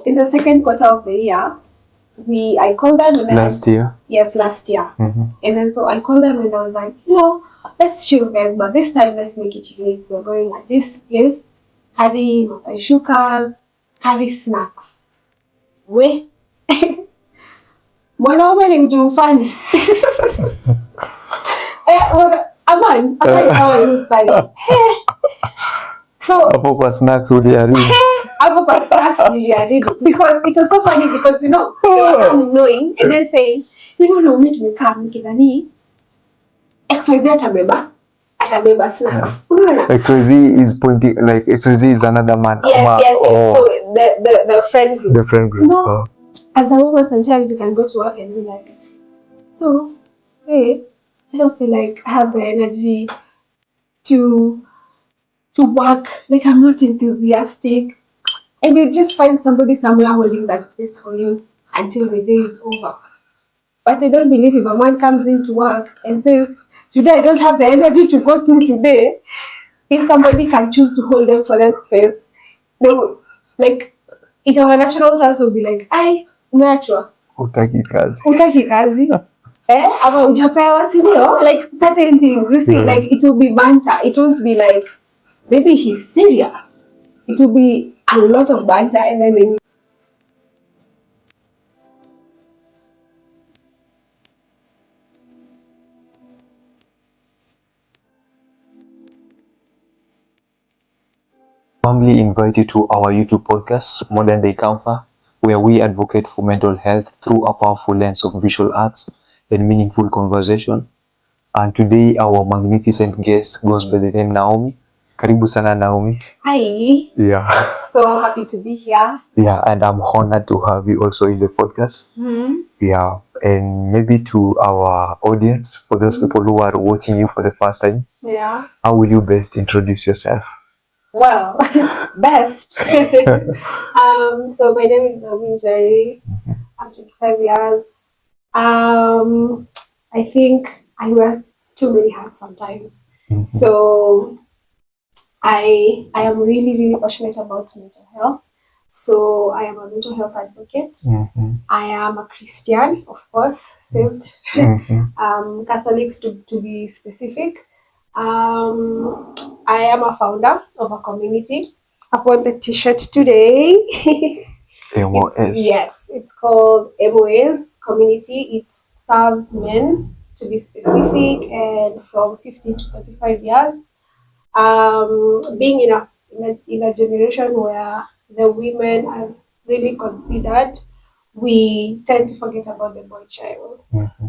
in the second quarter of the year, I called them and then last year. Yes, last year. And then so I called them and I was like, let's chill guys, but this time let's make it unique. We're going at this place, having shukas, having snacks. We mwanaume ni mtu mfani. Aman kama ni mfani. So hapo kwa snacks uliaribu. Hapo kwa snacks niliaribu because it was so funny because they were knowing and then saying, Naomi tumekaa mkidhani XYZ atabeba snacks. XYZ is pointing like XYZ is another man. Yes. So the friend group. The friend group. As a woman, sometimes you can go to work and be like, hey, I don't feel like I have the energy to work. Like I'm not enthusiastic. And you just find somebody somewhere holding that space for you until the day is over. But I don't believe if a man comes into work and says, today I don't have the energy to go through today, if somebody can choose to hold them for that space, they will, like, in our national house will be like, umeachwa. Hutaki kazi. Ama hujapewa, sindio? Like, certain things, you see, like, it will be banter. It won't be like, maybe he's serious. It will be a lot of banter and then when warmly invite you to our YouTube podcast, Modern Day Comfort, where we advocate for mental health through a powerful lens of visual arts and meaningful conversation. And today our magnificent guest goes by the name Naomi. Karibu sana Naomi. Hi. Yeah. So happy to be here. Yeah, and I'm honored to have you also in the podcast. Yeah, and maybe to our audience, for those people who are watching you for the first time, how will you best introduce yourself? Well, best. So my name is Naomi Jerry. I'm 25 years. I think I wear too many hats sometimes. So I am really, really passionate about mental health. So I am a mental health advocate. I am a Christian, of course, saved. Catholics to be specific. I am a founder of a community. I've worn the t-shirt today. MOS. Yes, it's called MOS Community. It serves men, to be specific, and from 15 to 35 years. Being in a generation where the women are really considered, we tend to forget about the boy child.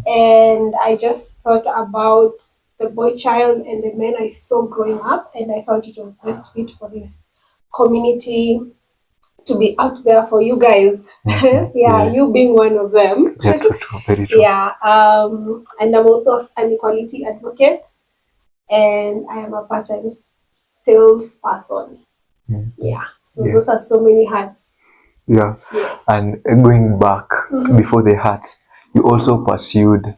And I just thought about the boy child and the men I saw growing up, and I thought it was best fit for this community to be out there for you guys. You being one of them. Yeah, true, very true. Yeah, and I'm also an equality advocate, and I am a part-time salesperson. Yeah, so those are so many hats. Yeah, yes. And going back before the hats, you also pursued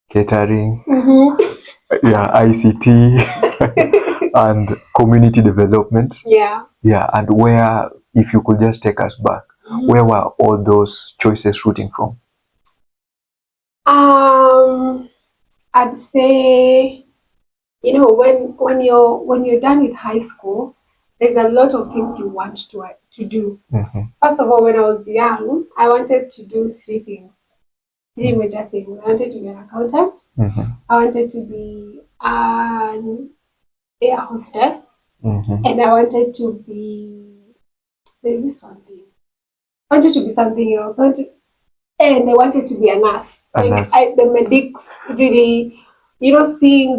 catering, ICT, and community development. Yeah, and where, if you could just take us back, where were all those choices rooting from? I'd say, when you're done with high school, there's a lot of things you want to do. First of all, when I was young, I wanted to do three major things. I wanted to be an accountant. I wanted to be an air hostess, and I wanted to be, there's this one thing. I wanted to be something else. And I wanted to be a nurse. The medics really,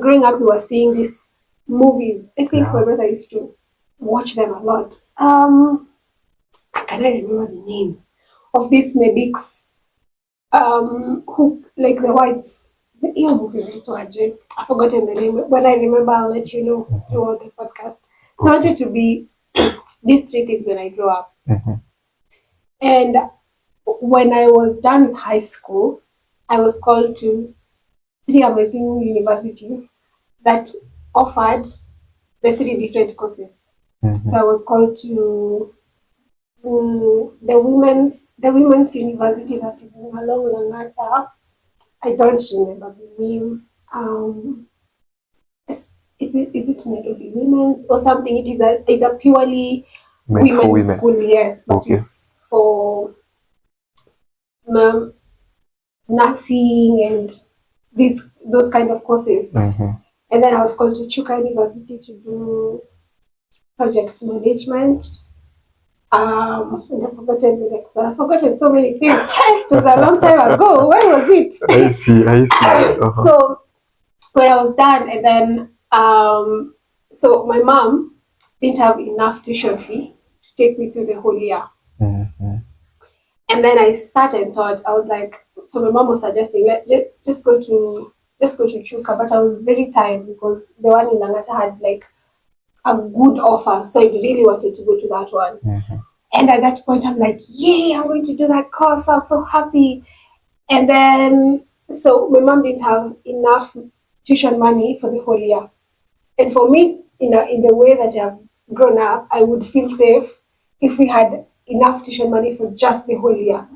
growing up, we were seeing these movies. I think my brother used to watch them a lot. I cannot remember the names of these medics. Who, like the whites, the movie, I've forgotten the name. When I remember, I'll let you know throughout the podcast. So I wanted to be these three things when I grow up. And when I was done with high school, I was called to 3 amazing universities that offered the 3 different courses. So I was called to the women's university that is in along Langata. I don't remember the name. Is, is it Nairobi Women's or something? It's a purely Meant for women's women. school, yes, but Okay. it's for nursing and those kind of courses. And then I was called to Chuka University to do project management. And I've forgotten the next one. I've forgotten so many things. It was a long time ago. When was it? I see. So when I was done, and then so my mom didn't have enough tuition fee to take me through the whole year. And then I sat and thought, I was like, so my mom was suggesting, just go to Chuka, but I was very tired because the one in Langata had like a good offer, so I really wanted to go to that one. And at that point, I'm like, yay, I'm going to do that course. I'm so happy. And then, so my mom didn't have enough tuition money for the whole year. And for me, in the way that I've grown up, I would feel safe if we had enough tuition money for just the whole year.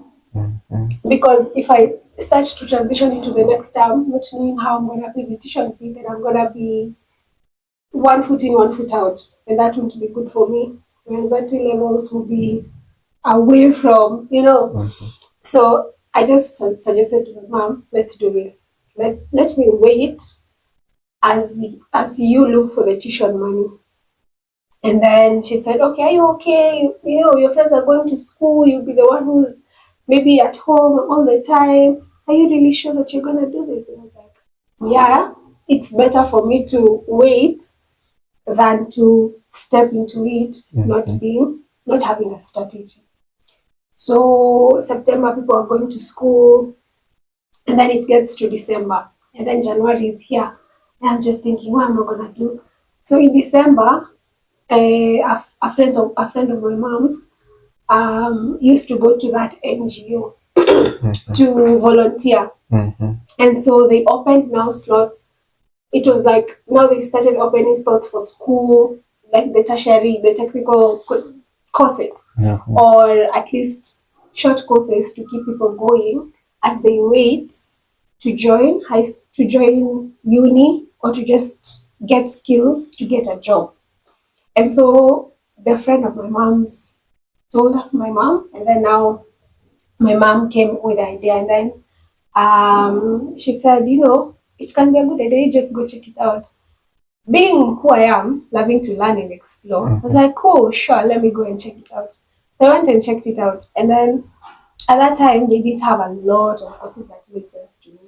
Because if I start to transition into the next term, not knowing how I'm going to pay the tuition fee, then I'm going to be one foot in, one foot out. And that won't be good for me. My anxiety levels will be away from. So I just suggested to my mom, let's do this. Let me wait as you look for the tuition money. And then she said, okay, are you okay? Your friends are going to school. You'll be the one who's maybe at home all the time. Are you really sure that you're going to do this? And I was like, yeah, it's better for me to wait than to step into it, not having a strategy. So September, people are going to school, and then it gets to December, and then January is here. And I'm just thinking, what am I gonna do? So in December, a friend of my mom's used to go to that NGO to volunteer, and so they opened now slots. It was like now they started opening slots for school, like the tertiary, the technical courses, or at least short courses to keep people going as they wait to join uni or to just get skills to get a job. And so the friend of my mom's told my mom, and then now my mom came with the idea, and then she said, it can be a good idea, you just go check it out. Being who I am, loving to learn and explore, I was like, cool, sure, let me go and check it out. So I went and checked it out, and then at that time they did have a lot of courses that made sense to me.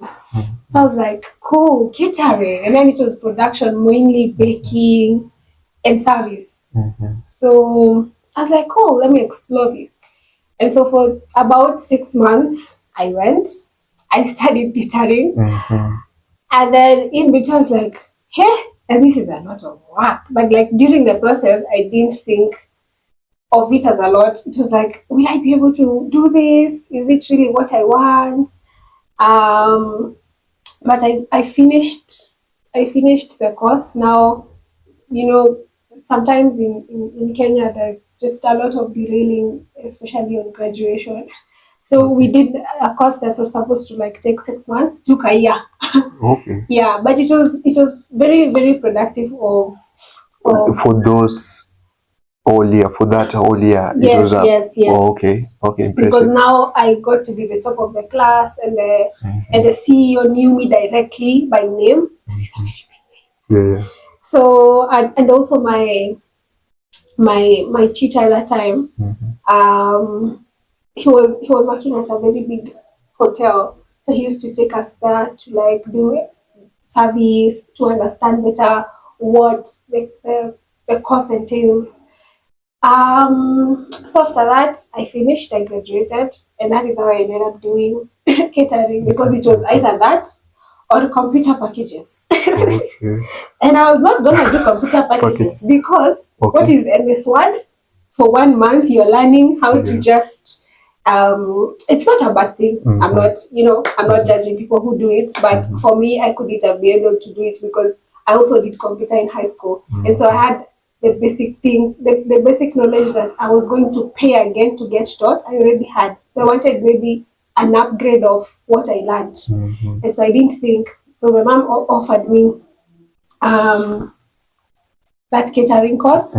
So I was like, cool, catering, and then it was production, mainly baking and service. So I was like, cool, let me explore this. And so for about 6 months, I went, I studied catering, and then in between, I was like, hey, and this is a lot of work. But like during the process, I didn't think of it as a lot. It was like, will I be able to do this? Is it really what I want? But I finished the course. Now, sometimes in Kenya there's just a lot of derailing, especially on graduation. So we did a course that was supposed to like take 6 months, took a year. Okay. Yeah, but it was very, very productive of For those whole year, for that whole year, it yes, was up. yes, yes. Oh, okay, Because impressive. now I got to be the top of the class, and the CEO knew me directly by name. Yeah. So and also my teacher at that time, he was working at a very big hotel, so he used to take us there to like do service to understand better what the course entails. So after that, I finished, I graduated, and that is how I ended up doing catering, because it was either that or computer packages. Okay. And I was not going to do computer packages because what is MS Word? For 1 month, you're learning how to just. It's not a bad thing. I'm not judging people who do it, but for me, I couldn't have been able to do it because I also did computer in high school, and so I had the basic things, the basic knowledge that I was going to pay again to get taught, I already had. So I wanted maybe an upgrade of what I learned. And so I didn't think. So my mom offered me that catering course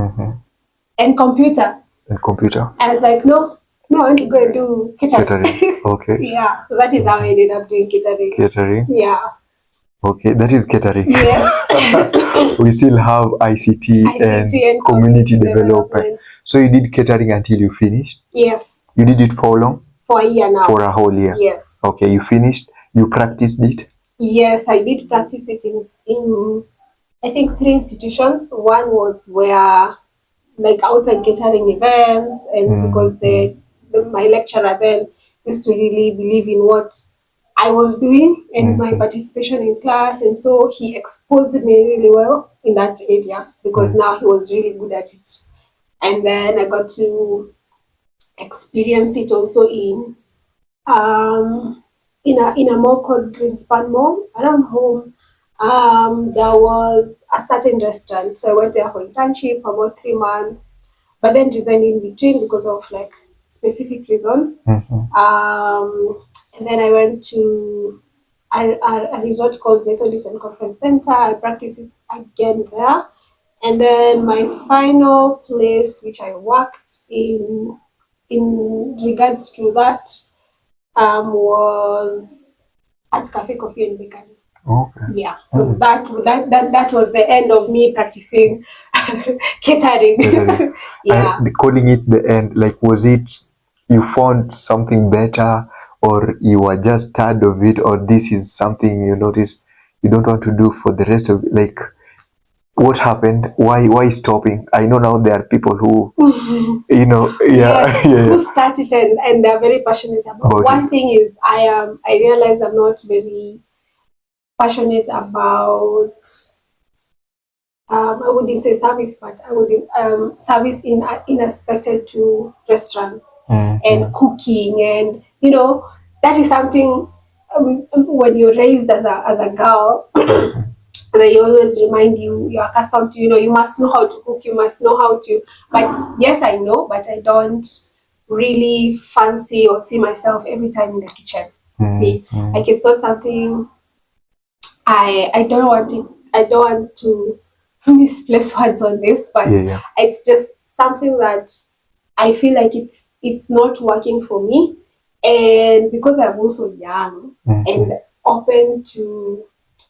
and computer. And computer. I was like, no, I want to go and do catering. Catering. Okay. Yeah, so that is how I ended up doing catering. Catering. Yeah. Okay, that is catering. Yes. We still have ICT and community development. So you did catering until you finished? Yes. You did it for how long? For a year now. For a whole year? Yes. Okay, you finished. You practiced it? Yes, I did practice it in I think 3 institutions. One was where like outside catering events, and because my lecturer then used to really believe in what I was doing and my participation in class, and so he exposed me really well in that area because now he was really good at it. And then I got to experience it also um in a mall called Greenspan Mall around home. There was a certain restaurant, so I went there for internship for about 3 months, but then resigned in between because of like specific reasons. And then I went to a resort called Methodist and Conference Center. I practiced it again there. And then my final place, which I worked in regards to that, was at Cafe Coffee and Bakery. Okay. Yeah, so that was the end of me practicing catering. Yeah. Calling it the end, like, was it you found something better, or you were just tired of it, or this is something you noticed you don't want to do for the rest of, like, what happened? Why stopping? I know now there are people who who start it and they're very passionate about one thing is I realize I'm not very passionate about I wouldn't say service, but I wouldn't service in aspected to restaurants and cooking, and that is something when you're raised as a girl. They always remind you you're accustomed to, you must know how to cook, you must know how to. But yes, I know, but I don't really fancy or see myself every time in the kitchen. See, like it's not something I don't want it. I don't want to misplace words on this, but it's just something that I feel like it's not working for me, and because I'm also young and open to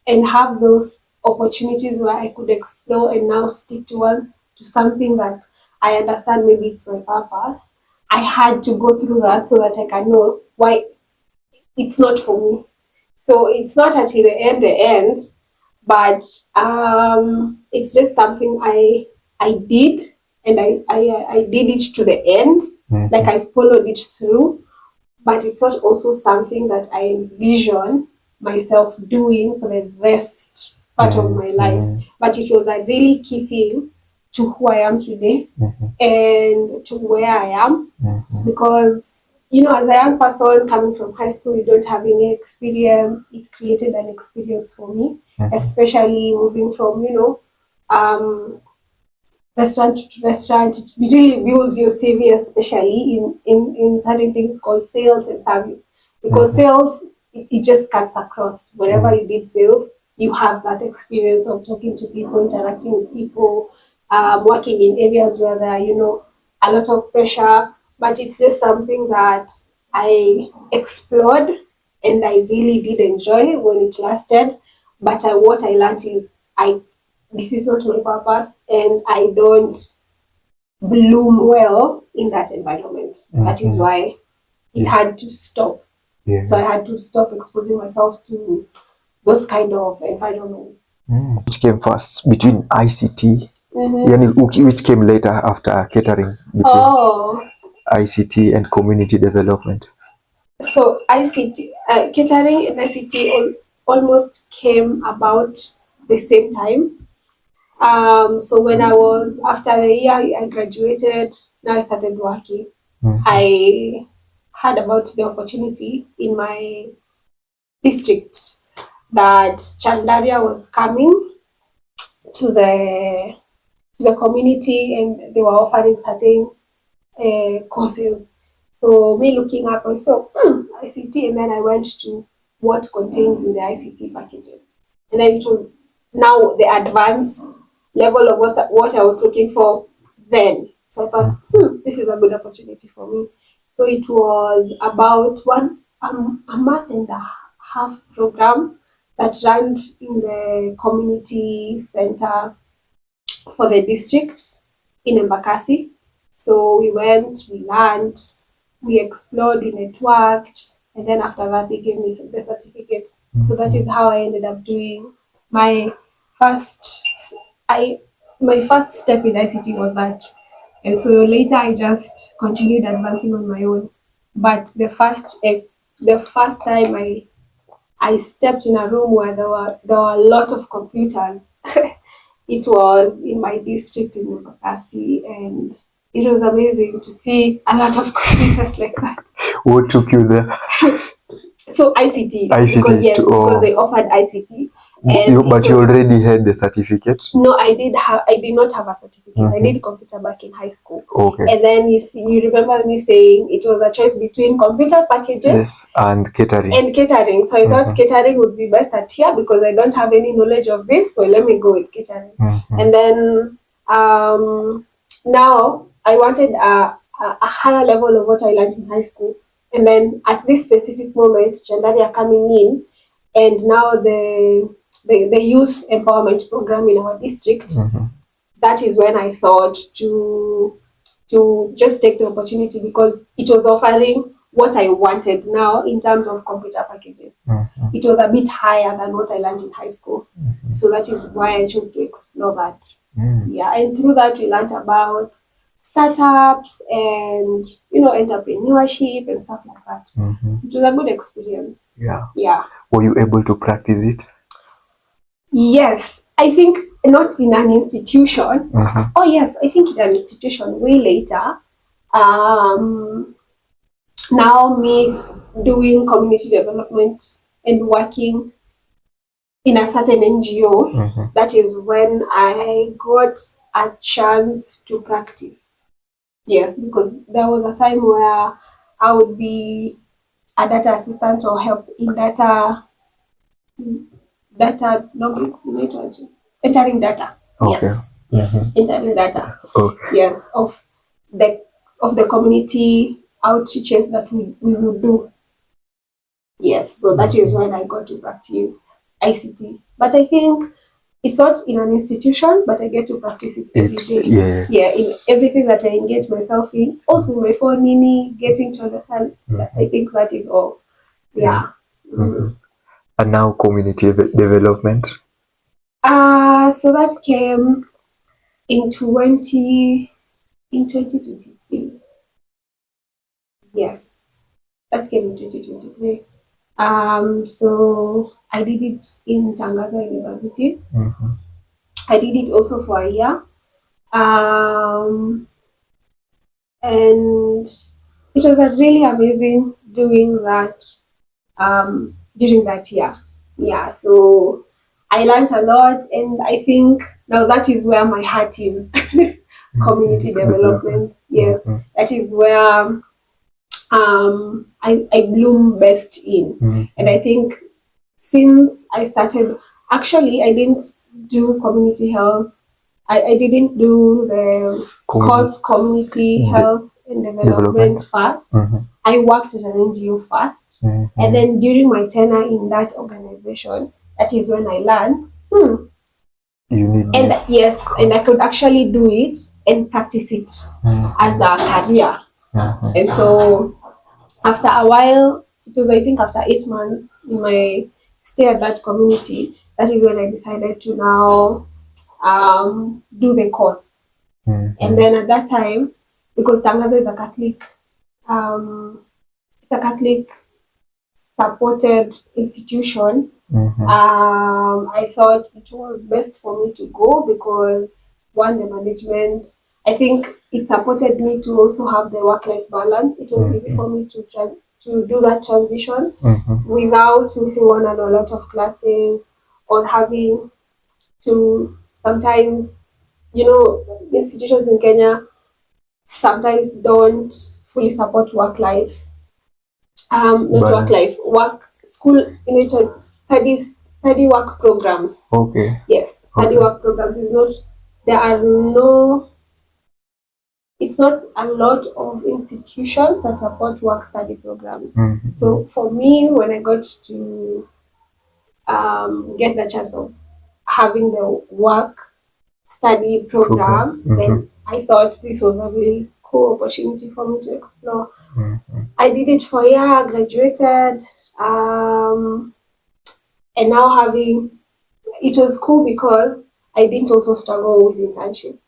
and have those opportunities where I could explore and now stick to something that I understand maybe it's my purpose. I had to go through that so that I can know why it's not for me. So it's not until the end, but it's just something I did, and I did it to the end. Like I followed it through, but it's not also something that I envision myself doing for the rest part of my life. But it was a really key thing to who I am today and to where I am, because as a young person coming from high school, you don't have any experience. It created an experience for me, especially moving from um, restaurant to restaurant. It really builds your CV, especially in certain things called sales and service, because sales, it just cuts across. Wherever you did sales, you have that experience of talking to people, interacting with people, working in areas where there are a lot of pressure. But it's just something that I explored and I really did enjoy when it lasted. But what I learned is this is not my purpose, and I don't bloom well in that environment. That is why it had to stop. So I had to stop exposing myself to those kind of environments. Which came first between ICT? Which came later after catering, between ICT and community development? So ICT, catering and ICT almost came about the same time. So when I was, after a year I graduated, now I started working. I heard about the opportunity in my district that Chandaria was coming to to the community, and they were offering certain courses. So me looking up, I saw ICT, and then I went to what contains in the ICT packages, and then it was now the advanced level of what I was looking for then. So I thought, this is a good opportunity for me. So it was about a month and a half program that ran in the community center for the district in Embakasi. So we went, we learned, we explored, we networked, and then after that they gave me the certificate. So that is how I ended up doing my first I my first step in ICT was that. And so later I just continued advancing on my own. But the first time I stepped in a room where there were a lot of computers. It was in my district in Embakasi, and it was amazing to see a lot of computers like that. What took you there? So ICT, ICT because yes, to, because they offered ICT, but you already had the certificate. No, I did not have a certificate. I did computer back in high school. Okay. And then you remember me saying it was a choice between computer packages, Yes, and catering. So I thought catering would be best at here because I don't have any knowledge of this. So let me go with catering. And then now I wanted a higher level of what I learned in high school. And then at this specific moment, Chandaria are coming in, and now the youth empowerment program in our district. That is when I thought to just take the opportunity because it was offering what I wanted now in terms of computer packages. It was a bit higher than what I learned in high school. So that is why I chose to explore that. Yeah, and through that we learned about startups and entrepreneurship and stuff like that. So it was a good experience. Yeah. Were you able to practice it? Yes, I think not in an institution. Oh yes, I think in an institution way later. Now me doing community development and working in a certain NGO, that is when I got a chance to practice. Yes, because there was a time where I would be a data assistant or help in no, entering data. Okay. Yes, entering data. Okay. Yes, of the community outreaches that we would do. Yes, so that is when I got to practice ICT. But I think it's not in an institution, but I get to practice it every day. Yeah, in everything that I engage myself in. Also, my phone, getting to understand. I think that is all. Yeah. And now community development. So that came in 2023. Yes, that came in 2023. So I did it in Tangaza University. I did it also for a year. And it was a really amazing doing that during that year. Yeah, so I learned a lot, and I think now that is where my heart is. Community development. Yes, that is where I bloom best in. And I think since I started, actually, I didn't do community health. I didn't do the course community health and development first. I worked at an NGO first. And then during my tenure in that organization, that is when I learned, you need and yes, and I could actually do it and practice it as a career. And so after a while, it was I think after 8 months in my stay at that community, that is when I decided to now do the course. And then at that time, because Tangaza is a Catholic supported institution, I thought it was best for me to go because one, the management, I think it supported me to also have the work-life balance. It was easy for me to do that transition without missing one on a lot of classes or having to sometimes institutions in Kenya sometimes don't fully support work life, not work Balance. life, work school, study work programs. Okay. Yes, study Okay. work programs is not. There are no. It's not a lot of institutions that support work study programs. So for me, when I got to get the chance of having the work study program, then I thought this was a really cool opportunity for me to explore. I did it for a year, graduated, um, and now having it was cool because I didn't also struggle with internship.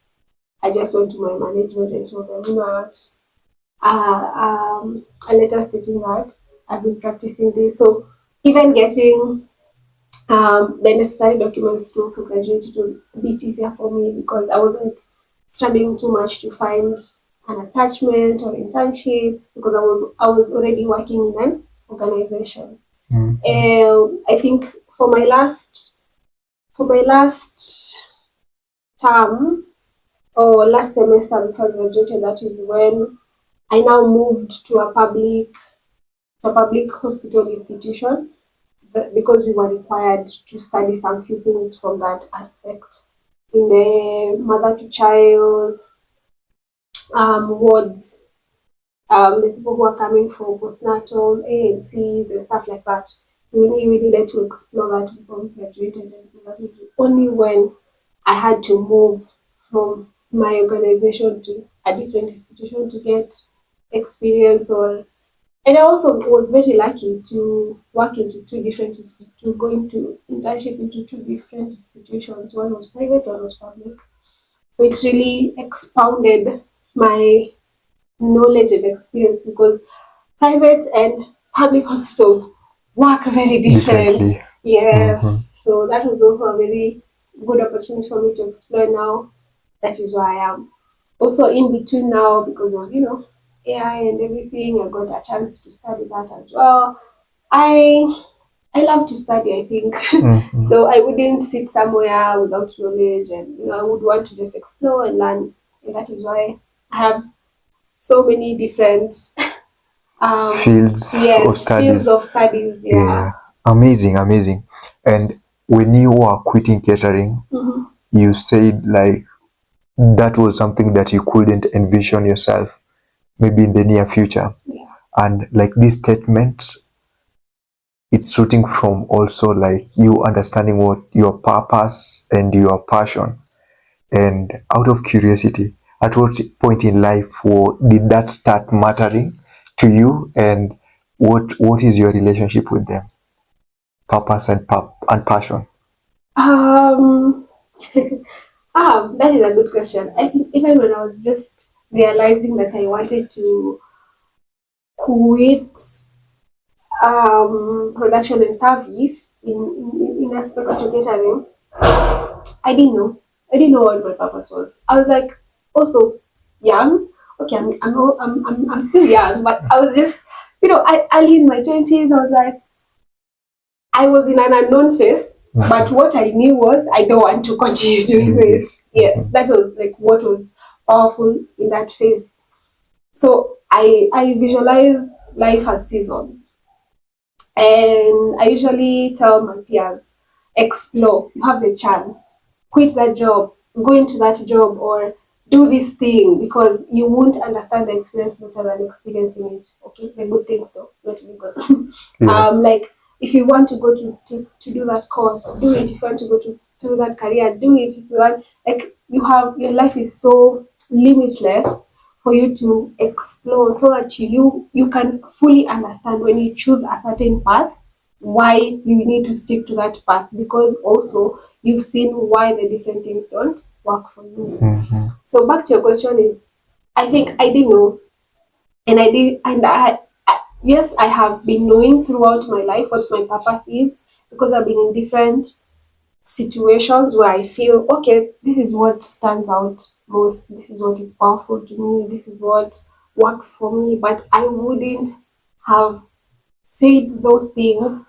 I just went to my management and told them, a letter stating that I've been practicing this. So even getting the necessary documents to also graduate, it was a bit easier for me because I wasn't struggling too much to find an attachment or internship because I was already working in an organization. I think for my last term or last semester before I graduated, that is when I now moved to a public hospital institution because we were required to study some few things from that aspect in the mother to child wards, the people who are coming for postnatal ANCs and stuff like that. We needed to explore that before we graduated, and so that was only when I had to move from my organization to a different institution to get experience or and I also was very lucky to work into to go into internship into two different institutions. One was private, one was public. So it really expounded my knowledge and experience because private and public hospitals work very different. Differently. Yes. So that was also a very good opportunity for me to explore now. That is why I am also in between now because of AI and everything. I got a chance to study that as well. I love to study, I think. So I wouldn't sit somewhere without knowledge and I would want to just explore and learn. And that is why I have so many different Fields of yes, fields studies. of studies, Yeah. yeah. Amazing, amazing. And when you were quitting catering, you said like that was something that you couldn't envision yourself maybe in the near future. Yeah. And like this statement, it's rooting from also like you understanding what your purpose and your passion. And out of curiosity, at what point in life did that start mattering to you? And what is your relationship with them? Purpose and passion. Um that is a good question. I think even when I was just realizing that I wanted to quit production and service in aspects to catering, I didn't know. I didn't know what my purpose was. I was like also young. Okay, I'm still young, but I was just early in my 20s. I was like I was in an unknown phase, but what I knew was I don't want to continue doing this. Yes, that was like what was powerful in that phase. So I visualized life as seasons. And I usually tell my peers, explore, you have the chance, quit that job, go into that job, or do this thing because you won't understand the experience better than experiencing it. Okay, the good things though, not the good. Yeah. Like if you want to go to do that course, do it. If you want to go to do that career, do it. If you want, like you have your life is so limitless for you to explore so that you can fully understand when you choose a certain path why you need to stick to that path because also you've seen why the different things don't work for you. So back to your question is I think I didn't know and I did and yes I have been knowing throughout my life what my purpose is because I've been in different situations where I feel, okay, this is what stands out most, this is what is powerful to me, this is what works for me, but I wouldn't have said those things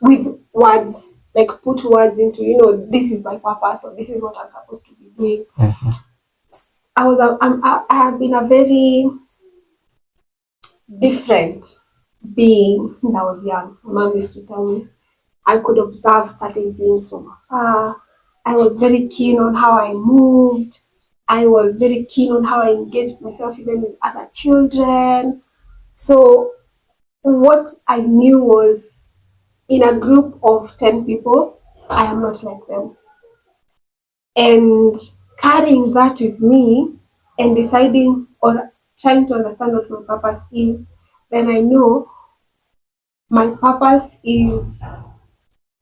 with words like put words into, this is my purpose or this is what I'm supposed to be doing. I have been a very different being since I was young. My mom used to tell me I could observe certain things from afar. I was very keen on how I moved. I was very keen on how I engaged myself even with other children. So what I knew was, in a group of 10 people, I am not like them. And carrying that with me and deciding or trying to understand what my purpose is, then I know my purpose is,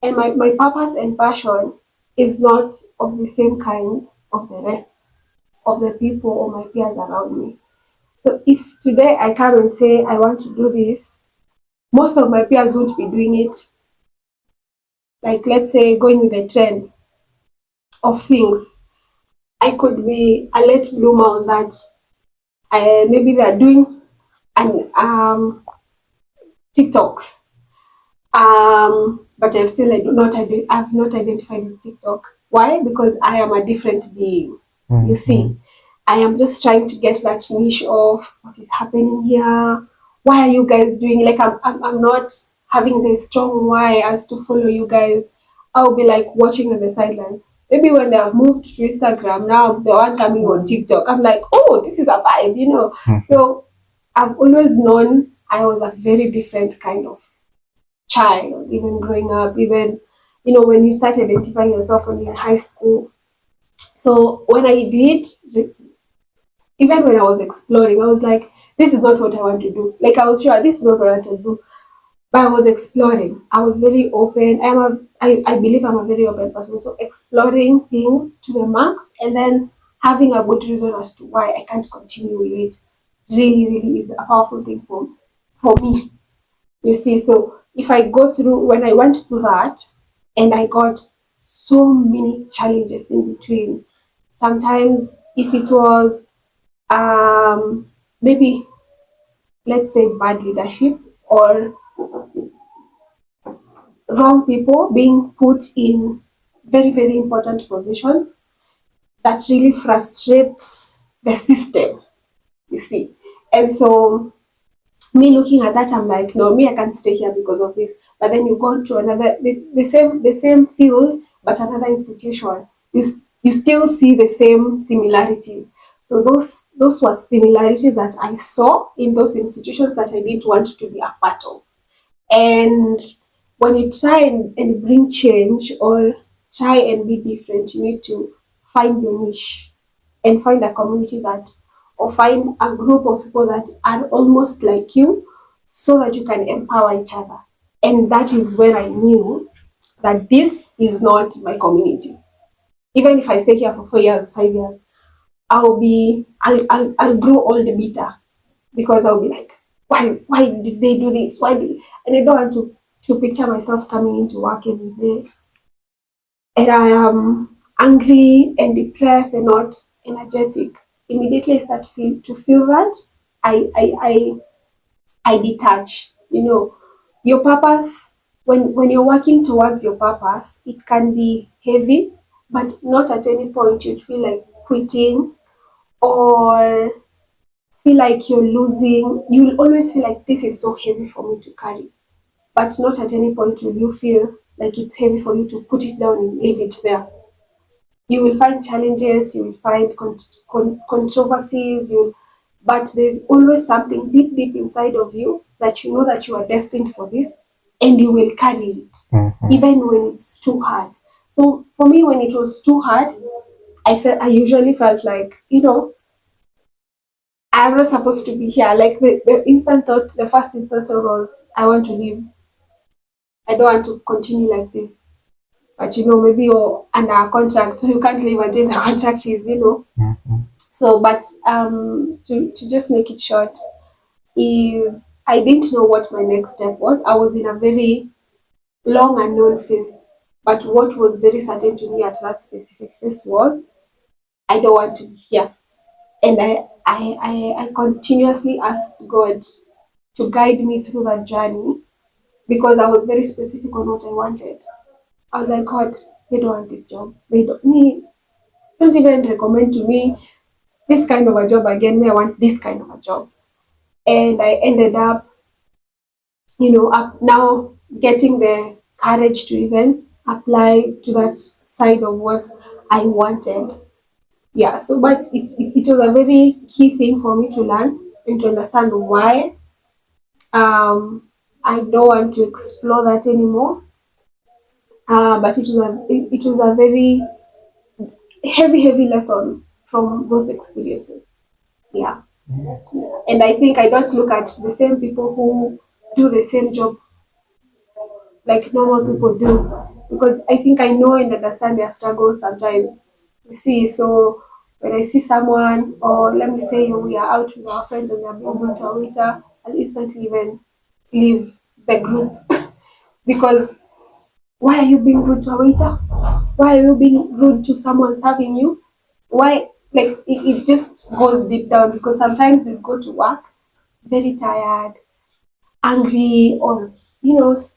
and my purpose and passion is not of the same kind of the rest of the people or my peers around me. So if today I come and say I want to do this, most of my peers won't be doing it. Like, let's say, going with the trend of things. I could be a late bloomer on that. Maybe they're doing an TikToks. But I've not identified with TikTok. Why? Because I am a different being. You see, I am just trying to get that niche of what is happening here. Why are you guys doing? Like, I'm not having the strong why as to follow you guys. I'll be like watching on the sidelines. Maybe when they have moved to Instagram, now the one coming on TikTok, I'm like, oh, this is a vibe. So I've always known I was a very different kind of child, even growing up, even when you start identifying yourself when you're in high school. So when I did, even when I was exploring, I was like, this is not what I want to do. Like, I was sure this is not what I want to do, but I was exploring. I was very open. I believe I'm a very open person. So exploring things to the max and then having a good reason as to why I can't continue with it really, really is a powerful thing for me. You see, so if I go through, when I went through that, and I got so many challenges in between. Sometimes, if it was maybe, let's say, bad leadership or wrong people being put in very, very important positions, that really frustrates the system, you see. And so me looking at that, I'm like, no, me, I can't stay here because of this. But then you go to another, the same field, but another institution. You still see the same similarities. So those were similarities that I saw in those institutions that I didn't want to be a part of. And when you try and bring change or try and be different, you need to find your niche and find a community that, or find a group of people that are almost like you so that you can empower each other. And that is when I knew that this is not my community. Even if I stay here for 4 years, 5 years, I'll grow all the bitter because I'll be like, why did they do this? And I don't want to picture myself coming into work every day and I am angry and depressed and not energetic. Immediately I start to feel that I detach. Your purpose, when you're working towards your purpose, it can be heavy, but not at any point you'd feel like quitting or feel like you're losing. You'll always feel like this is so heavy for me to carry, but not at any point will you feel like it's heavy for you to put it down and leave it there. You will find challenges, you will find controversies, but there's always something deep, deep inside of you that you know that you are destined for this and you will carry it, even when it's too hard. So for me, when it was too hard, I usually felt like, I'm not supposed to be here. Like the instant thought, the first instance was, I want to leave. I don't want to continue like this. But maybe you're under a contract, so you can't leave until the contract is. So, but to just make it short, is I didn't know what my next step was. I was in a very long unknown phase. But what was very certain to me at that specific phase was, I don't want to be here. And I continuously asked God to guide me through that journey because I was very specific on what I wanted. I was like, God, they don't want this job. Don't even recommend to me this kind of a job again. Me, I want this kind of a job. And I ended up, up now getting the courage to even apply to that side of what I wanted. Yeah, so but it was a very key thing for me to learn and to understand why I don't want to explore that anymore. But it was a very heavy lessons from those experiences. Yeah. And I think I don't look at the same people who do the same job like normal people do, because I think I know and understand their struggles sometimes. You see, so when I see someone, or let me say we are out with our friends and we are being rude to a waiter, I'll instantly even leave the group because why are you being rude to a waiter? Why are you being rude to someone serving you? Why? Like it just goes deep down, because sometimes you go to work very tired, angry, or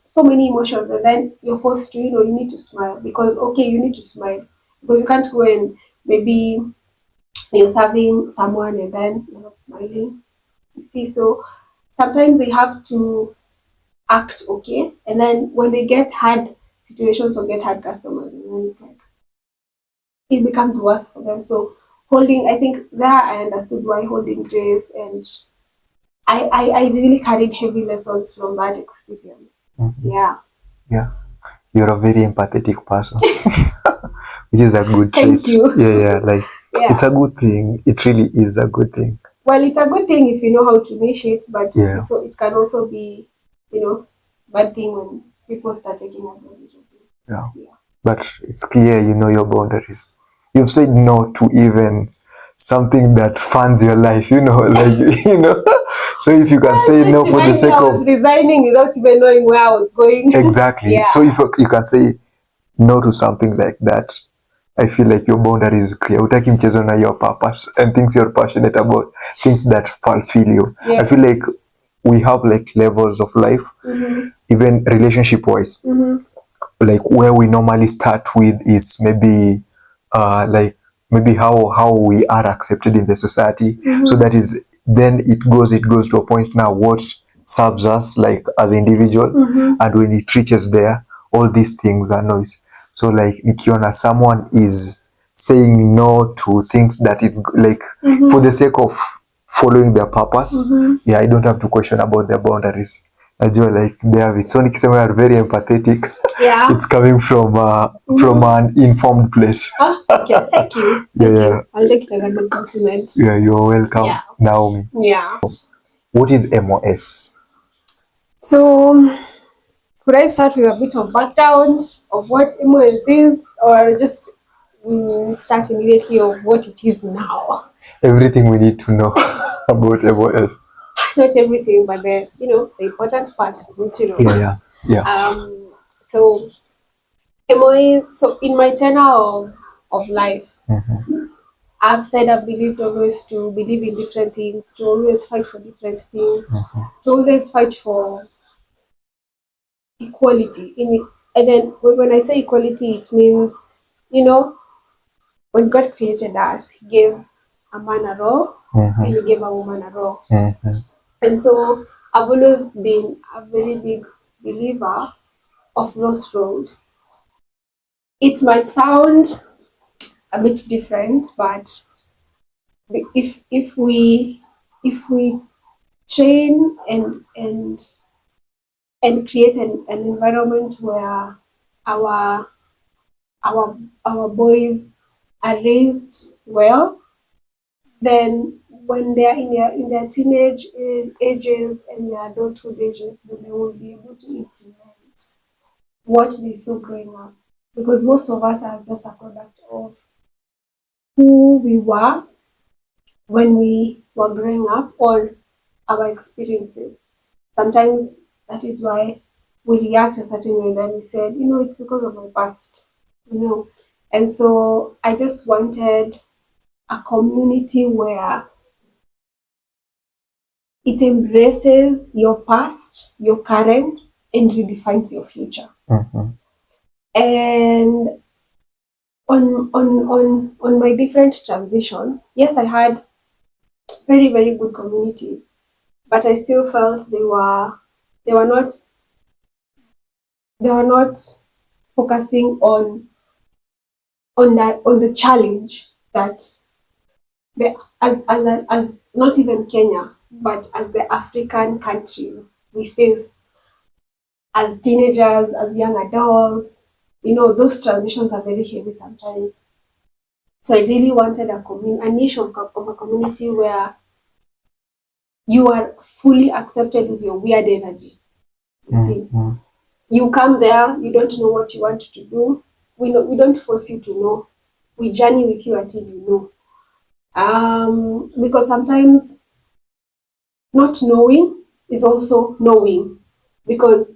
so many emotions, and then you're forced to, you need to smile, because okay, you need to smile because you can't go and maybe you're serving someone and then you're not smiling. You see, so sometimes they have to act okay, and then when they get hard situations or get hard customers, and then it's like it becomes worse for them. So holding, I think there I understood why holding grace, and I really carried heavy lessons from that experience. Yeah. Yeah, you're a very empathetic person, which is a good Thank trait. you. Yeah, like it's Yeah. a good thing. It really is a good thing. Well, it's a good thing if you know how to niche it, but Yeah, it can also be, bad thing when people start taking advantage of you. yeah. Yeah. But it's clear you know your boundaries. You've said no to even something that funds your life, like, So if you can say Yes, no just for the imagine sake I of, was resigning without even knowing where I was going. exactly. So Yeah. if you can say no to something like that, I feel like your boundary is clear. Utaki mchezo na your purpose and things you're passionate about, things that fulfill you. I Yeah. feel like we have like levels of life, even relationship wise. Like where we normally start with is maybe like maybe how we are accepted in the society. So that is, then it goes to a point now what serves us like as individual, and when it reaches there, all these things are noise. So like nikiona someone is saying no to things that is like for the sake of following their purpose, yeah, I don't have to question about their boundaries. Najua like they have it. So nikisema you are very empathetic, Yeah. it's coming from an informed place. Oh, okay. Thank you. Yeah, Thank yeah, you. I'll take it as a good compliment. yeah. You're welcome, Yeah. Naomi. Yeah. What is MOS? So, could I start with a bit of background of what influence is, or just start immediately of what it is now? Everything we need to know about MOS. Not everything, but the important parts you need to know. Yeah, yeah, yeah. So MOA. So in my tenure of life, I've said I've believed always to believe in different things, to always fight for different things, to always fight for equality. And then when I say equality, it means, you know, when God created us, He gave a man a role and He gave a woman a role. And so I've always been a very big believer of those roles. It might sound a bit different, but if we train and create an environment where our our boys are raised well, then when they are in their teenage ages and their adulthood ages, then they will be able to implement what they saw growing up. Because most of us are just a product of who we were when we were growing up, or our experiences. Sometimes that is why we react a certain way, and then we said, it's because of my past, you know. And so I just wanted a community where it embraces your past, your current, and redefines your future. And on my different transitions, yes, I had very, very good communities, but I still felt they were not they were not focusing on the challenge that the as not even Kenya, but as the African countries we face as teenagers, as young adults. You know, those transitions are very heavy sometimes. So I really wanted a niche of a community where you are fully accepted with your weird energy. You see, you come there, you don't know what you want to do. We don't force you to know. We journey with you until you know. Because sometimes not knowing is also knowing, because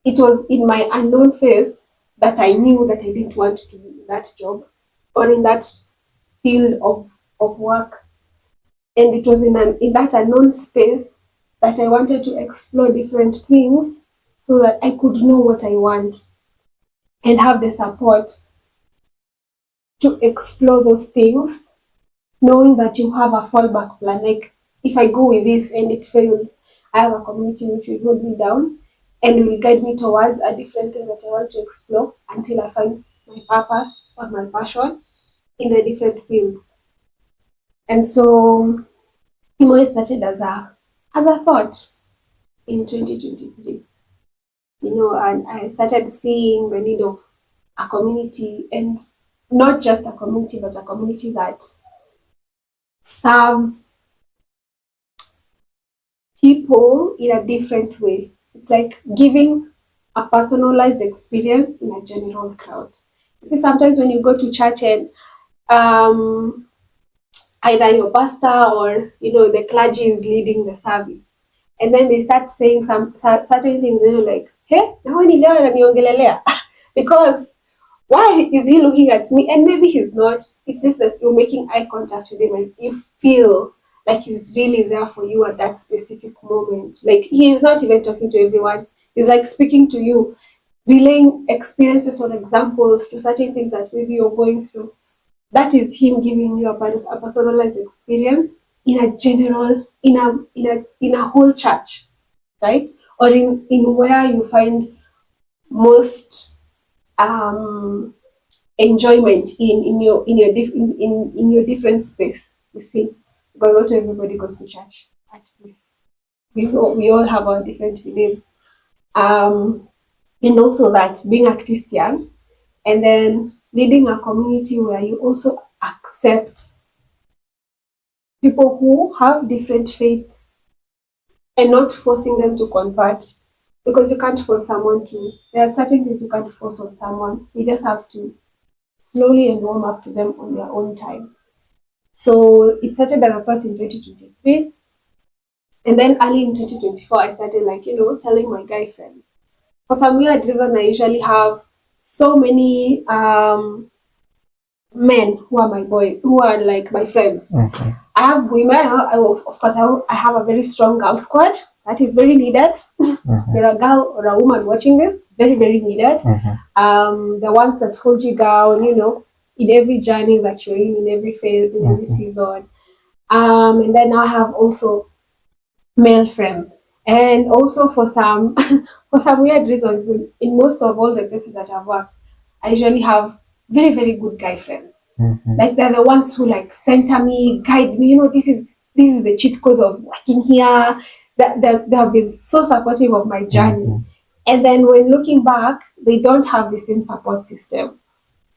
it was in my unknown phase that I knew that I didn't want to do that job or in that field of work. And it was in that unknown space that I wanted to explore different things so that I could know what I want and have the support to explore those things, knowing that you have a fallback plan. Like, if I go with this and it fails, I have a community which will hold me down and will guide me towards a different thing that I want to explore until I find my purpose or my passion in the different fields. And so Imo started as a thought in 2023, you know, and I started seeing the need of a community, and not just a community, but a community that serves people in a different way. It's like giving a personalized experience in a general crowd. You see, sometimes when you go to church and um, either your pastor or the clergy is leading the service, and then they start saying some certain things, and you're like, hey, naoni leo ananiongelelea because why is he looking at me? And maybe he's not. It's just that you're making eye contact with him and you feel like he's really there for you at that specific moment. Like, he is not even talking to everyone. He's like speaking to you, relaying experiences or examples to certain things that maybe you're going through. That is him giving you a personalized experience in a general, in a whole church, right? Or in where you find most um enjoyment in your different space. You see, because not everybody goes to church. At least we all have our different beliefs. And also that being a Christian and then leading a community where you also accept people who have different faiths and not forcing them to convert, because you can't force someone to. There are certain things you can't force on someone. You just have to slowly and warm up to them on their own time. So it started as a thought in 2023. And then early in 2024, I started telling my guy friends. For some weird reason, I usually have so many men who are who are like my friends. Okay. I have women. Of course, I have a very strong girl squad that is very needed. You're a girl or a woman watching this, very, very needed. The ones that hold you down, in every journey that you're in every phase, in every season. And then I have also male friends. And also for some for some weird reasons, in most of all the places that I've worked, I usually have very, very good guy friends. Like, they're the ones who like center me, guide me. This is the cheat codes of working here. That they have been so supportive of my journey. And then when looking back, they don't have the same support system,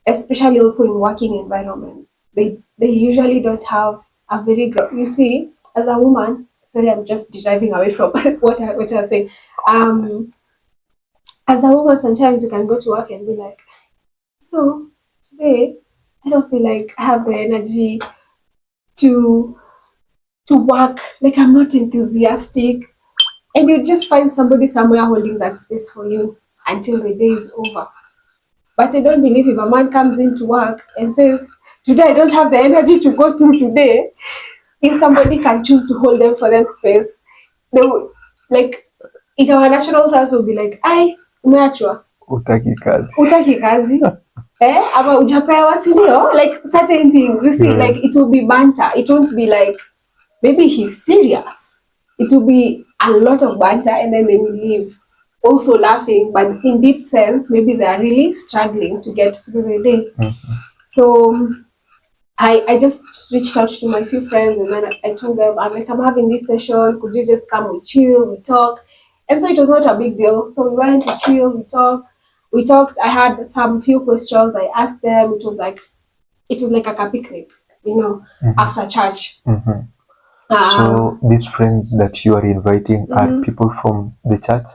especially also in working environments. They usually don't have a very you see, as a woman, sorry, I'm just deriving away from what I was saying. Um, as a woman, sometimes you can go to work and be like, no, today I don't feel like I have the energy to work. Like, I'm not enthusiastic, and you just find somebody somewhere holding that space for you until the day is over. But I don't believe if a man comes into work and says, today I don't have the energy to go through today, if somebody can choose to hold them for that space, they would, like, in our national class will be like, I umeachwa. Utaki kazi. Ama ujapewa, si ndio? Like certain things, you see, like it will be banter. It won't be like maybe he's serious. It will be a lot of banter, and then they will leave also laughing, but in deep sense, maybe they are really struggling to get through the day. So I just reached out to my few friends, and then I told them, I'm like, I'm having this session. Could you just come? We chill, we talk. And so it was not a big deal. So we went to chill, we talked. I had some few questions I asked them. It was like a picnic, after church. So these friends that you are inviting are people from the church?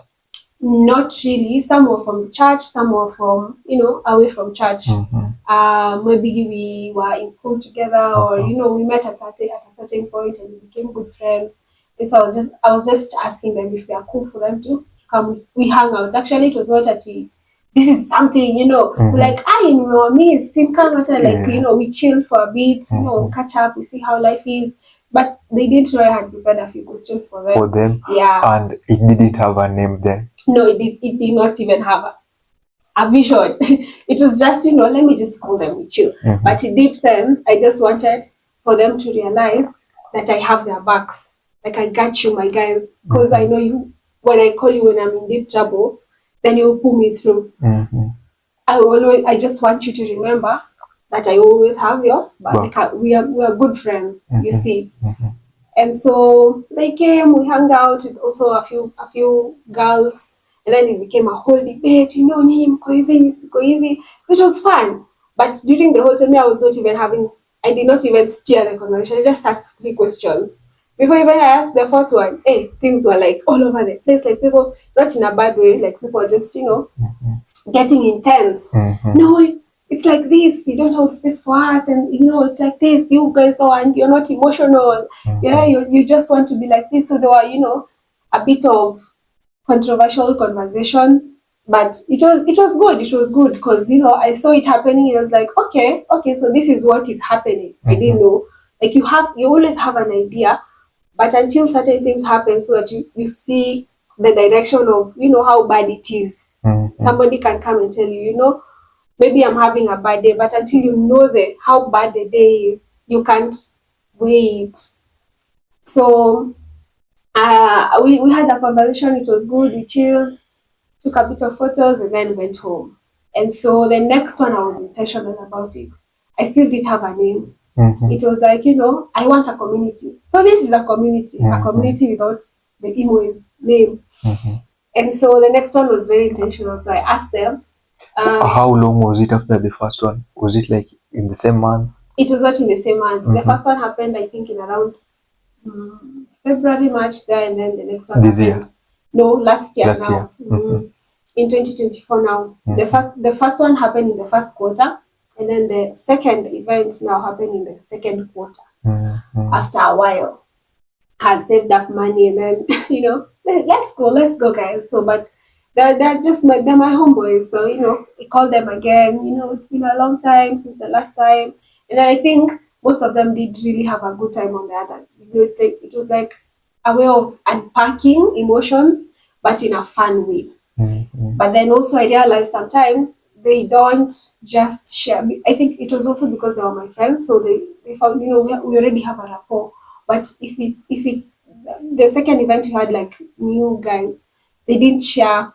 Not really. Some were from church, some were from, away from church. Maybe we were in school together, or we met at a certain point and we became good friends. And so I was just asking them if they are cool for them to come. We hung out. Actually, it was not at this is something, like I know me, we chill for a bit, catch up, we see how life is. But they didn't know I had prepared a few questions for them. Yeah. And it didn't have a name then? No, it did not even have a vision. It was just, let me just call them with chill. But in deep sense, I just wanted for them to realize that I have their backs. Like, I got you, my guys. Because I know you, when I call you when I'm in deep trouble, then you'll pull me through. I just want you to remember that I always have your back. Like, we are good friends, you see. And so they came, we hung out with also a few girls, and then it became a whole debate, nyinyi mko hivi, nisiko hivi. So it was fun. But during the whole time, I did not even steer the conversation. I just asked 3 questions. Before even I asked the 4th one, things were like all over the place, like people, not in a bad way, like people were just, getting intense. No, it's like this, you don't hold space for us, and it's like this, you guys don't, you're not emotional. You just want to be like this. So there were, a bit of controversial conversation, but it was good because I saw it happening, and I was like, okay, so this is what is happening. I didn't know. Like, you always have an idea, but until certain things happen, so that you see the direction of how bad it is. Somebody can come and tell you, maybe I'm having a bad day, but until you know how bad the day is, you can't wait. So we had a conversation. It was good. We chilled, took a bit of photos, and then went home. And so the next one, I was intentional about it. I still didn't have a name. It was like, I want a community. So this is a community without the emo's name. And so the next one was very intentional. So I asked them. How long was it after the first one? Was it like in the same month? It was not in the same month. The first one happened, I think, in around February, March there, and then the next one this happened. Year? No, last year. Year. In 2024 now. The first one happened in the first quarter, and then the second event now happened in the second quarter. After a while, I had saved up money, and then let's go, guys. So, but they're just they're my homeboys, so I called them again. It's been a long time since the last time, and I think most of them did really have a good time on the other. It was like a way of unpacking emotions, but in a fun way. But then also I realized sometimes they don't just share. I think it was also because they were my friends, so they found we already have a rapport. But if the second event we had like new guys, they didn't share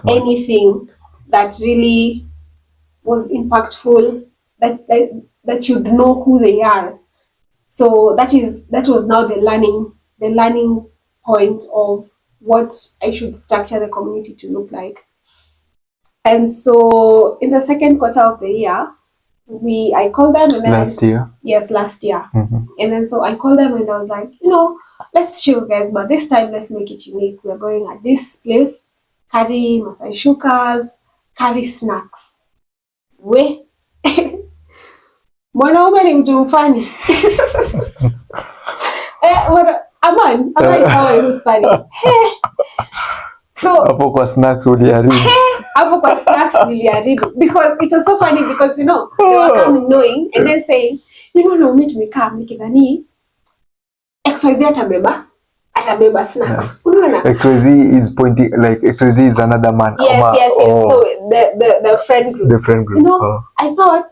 anything that really was impactful, that you'd know who they are. So that was now the learning point of what I should structure the community to look like. And so in the second quarter of the year, I called them, and then last year. Yes, last year. And then so I called them, and I was like, let's chill, guys, but this time let's make it unique. We're going at this place, carry Masai shukas, carry snacks. We mwanaume ni mtu mfani. Aman is someone who's funny. So hapo kwa snacks uliharibu. Because it was so funny because they were coming knowing and then saying, Naomi tumekaa nikidhani XYZ atabeba snacks. Unaona? XYZ is pointing like XYZ is another man. Yes. So the friend group. The friend group. You know, I thought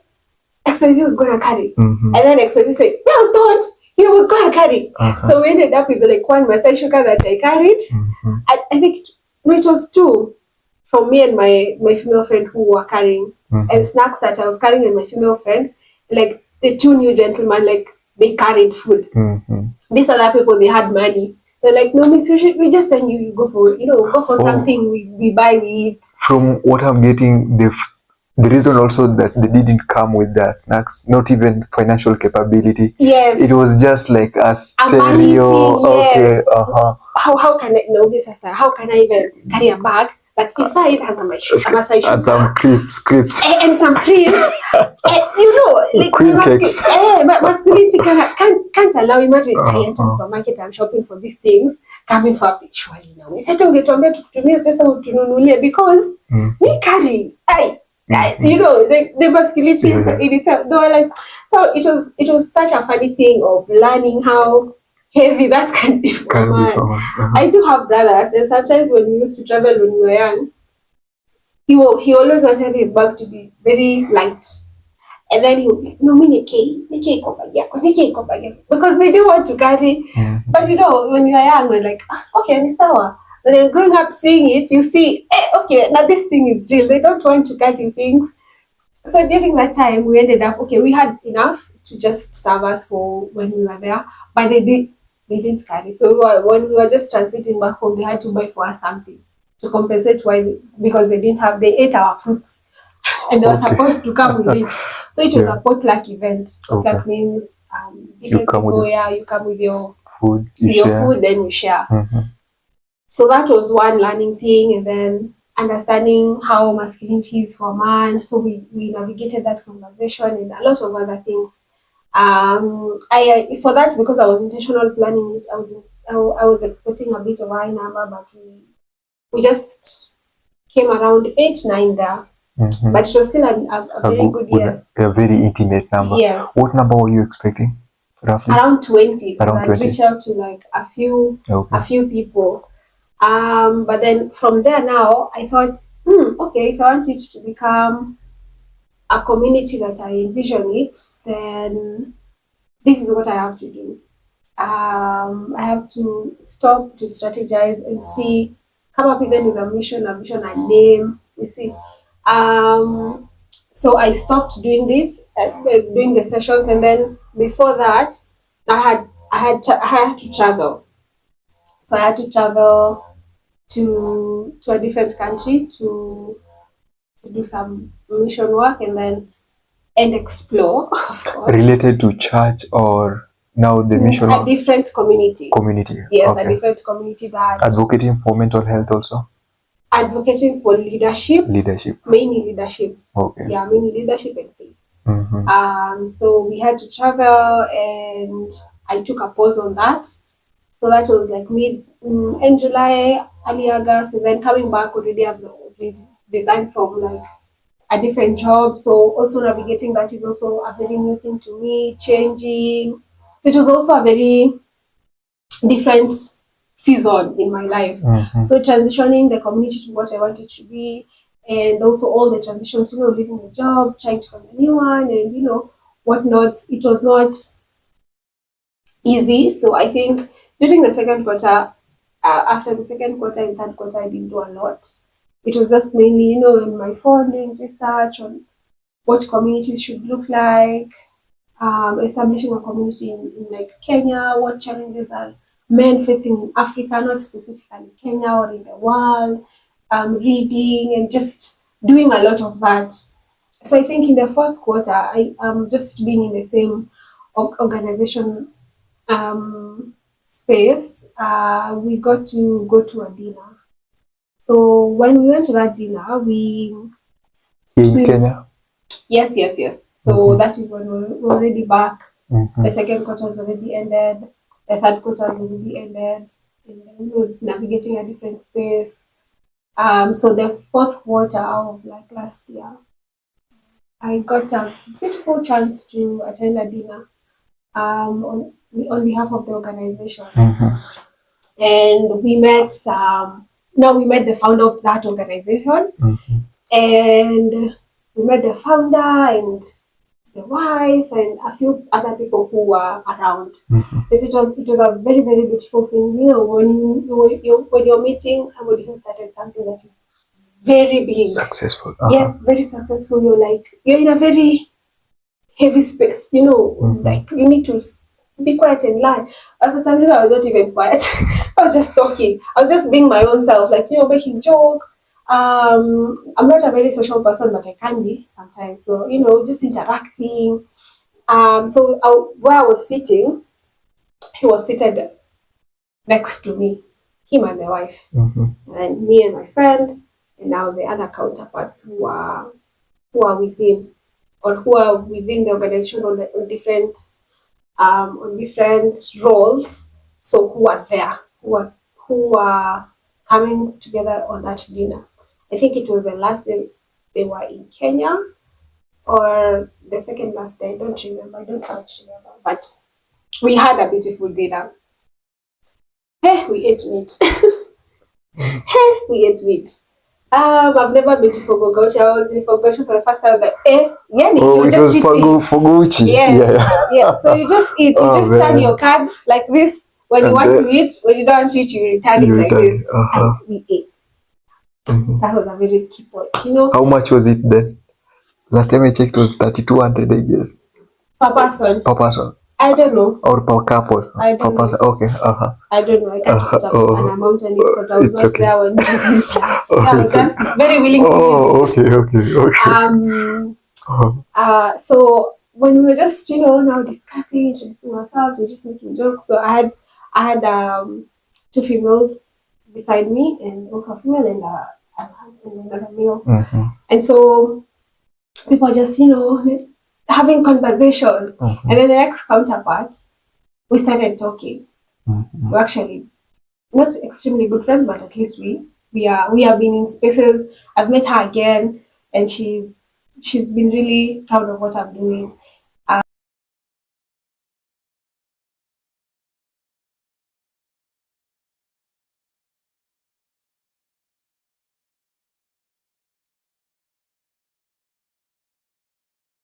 XYZ was gonna carry, Mhm. and then XYZ said, "No, I thought he was gonna carry." So we ended up with like one Masai sugar that I carried. Mhm. I think it was two from me and my female friend who were carrying, and snacks that I was carrying and my female friend. Like the two new gentlemen, like they carried food. Mhm. These other people, they had money. They're like, "No, Miss, we just send you. You go for go for something. We buy, we eat." From what I'm getting, the reason also that they didn't come with their snacks, not even financial capability. Yes. It was just like a stereo. Thing, yes. Okay. How can I know this? How can I even carry a bag that inside has a Masai sugar And some clips. And some trees. Like Queen cakes. masculinity can't allow. Imagine I enter supermarket, I'm shopping for these things, coming for a picture. Sasa ungetuambia tukutumie pesa utununulie because we carry. The masculinity in itself. They were like, so it was such a funny thing of learning how heavy that can be for a man. I do have brothers, and sometimes when we used to travel when we were young, he always wanted his bag to be very light. And then he would be, no, me Nike because they do want to carry. But when you are young, we're like, okay, ni sawa. But then growing up seeing it, you see, okay, now this thing is real. They don't want to carry things. So during that time, we ended up, okay, we had enough to just serve us for when we were there, but they didn't carry. So when we were just transiting back home, they had to buy for us something to compensate because they didn't have, they ate our fruits and they were supposed to come with it. So it was a potluck event. Potluck means different people, you come with your food, food, then we share. So that was one learning thing, and then understanding how masculinity is for a man. So we navigated that conversation and a lot of other things. I for that, because I was intentional planning it, I was expecting a bit of a high number, but we just came around 8-9 there. But it was still a very good yes. A very intimate number. Yes. What number were you expecting? Roughly? Around 20. Around 20. I reached out to like a few people. But then from there now, I thought, okay, if I want it to become a community that I envision it, then this is what I have to do. I have to stop, to strategize and see, come up even with a vision, a name. You see, so I stopped doing this, doing the sessions, and then before that, I had to travel. So I had to travel to a different country to do some mission work and explore, of course. Related to church or now the mission work? A different community. Yes, a different community that advocating for mental health also. Advocating for leadership. Mainly leadership. Okay. Yeah, mainly leadership and faith. So we had to travel, and I took a pause on that. So that was like end July, early August, and then coming back already I've resigned from like a different job. So also navigating that is also a very new thing to me, changing. So it was also a very different season in my life. So transitioning the community to what I wanted to be, and also all the transitions, leaving the job, trying to find a new one, and whatnot. It was not easy. So I think during the second quarter, after the second quarter and third quarter, I didn't do a lot. It was just mainly, in my phone doing research on what communities should look like, establishing a community in like Kenya, what challenges are men facing in Africa, not specifically Kenya or in the world, reading and just doing a lot of that. So I think in the fourth quarter, I just being in the same organization space, we got to go to a dinner. So when we went to that dinner, in Kenya. Yes. So that is when we're already back. The second quarter has already ended. The third quarter has already ended. And then we're navigating a different space. So the fourth quarter of like last year, I got a beautiful chance to attend a dinner on behalf of the organization. And we met we met the founder of that organization. and we met the founder and the wife and a few other people who were around. It was a very, very beautiful thing. You know, when you're meeting somebody who started something that is very big, Successful. yes, very successful. You're in a very heavy space. Like you need to be quiet and learn. But for some reason, I was not even quiet. I was just talking. I was just being my own self, like making jokes. I'm not a very social person, but I can be sometimes. So just interacting. Where I was sitting, he was seated next to me, him and the wife, and me and my friend, and now the other counterparts who are with him, or who are within the organization on different roles. So who are there, who are coming together on that dinner. I think it was the last day they were in Kenya, or the second last day. I don't remember. I don't quite remember, but we had a beautiful dinner. Hey, we ate meat. Hey, we ate meat. I've never been to Fogogochi. I was in Fogogochi for the first time. Like, yeah, Oh, you it just was eat it. Foguchi. Yes, Yeah. yes. So you just eat. You Oh, just turn man. your card like this when you And want then to eat. When you don't want to eat, you return it you like return. this. And we ate. That was a very key point. How much was it then? Last time I checked, it was 3,200, I guess. Per person. Per person. I don't know. Or per couple. I Per don't person. know. Okay. I don't know. I can't put an amount on it because I was It's not okay. there when this did that. Oh, I was it's just okay. very willing to Oh, eat. okay. So when we were just now discussing, introducing ourselves, we were just making jokes. So I had two females beside me, and also a female and another male. And so people just having conversations, and then the next counterpart, we started talking. We're actually not extremely good friends, but at least we have been in spaces. I've met her again, and she's been really proud of what I'm doing.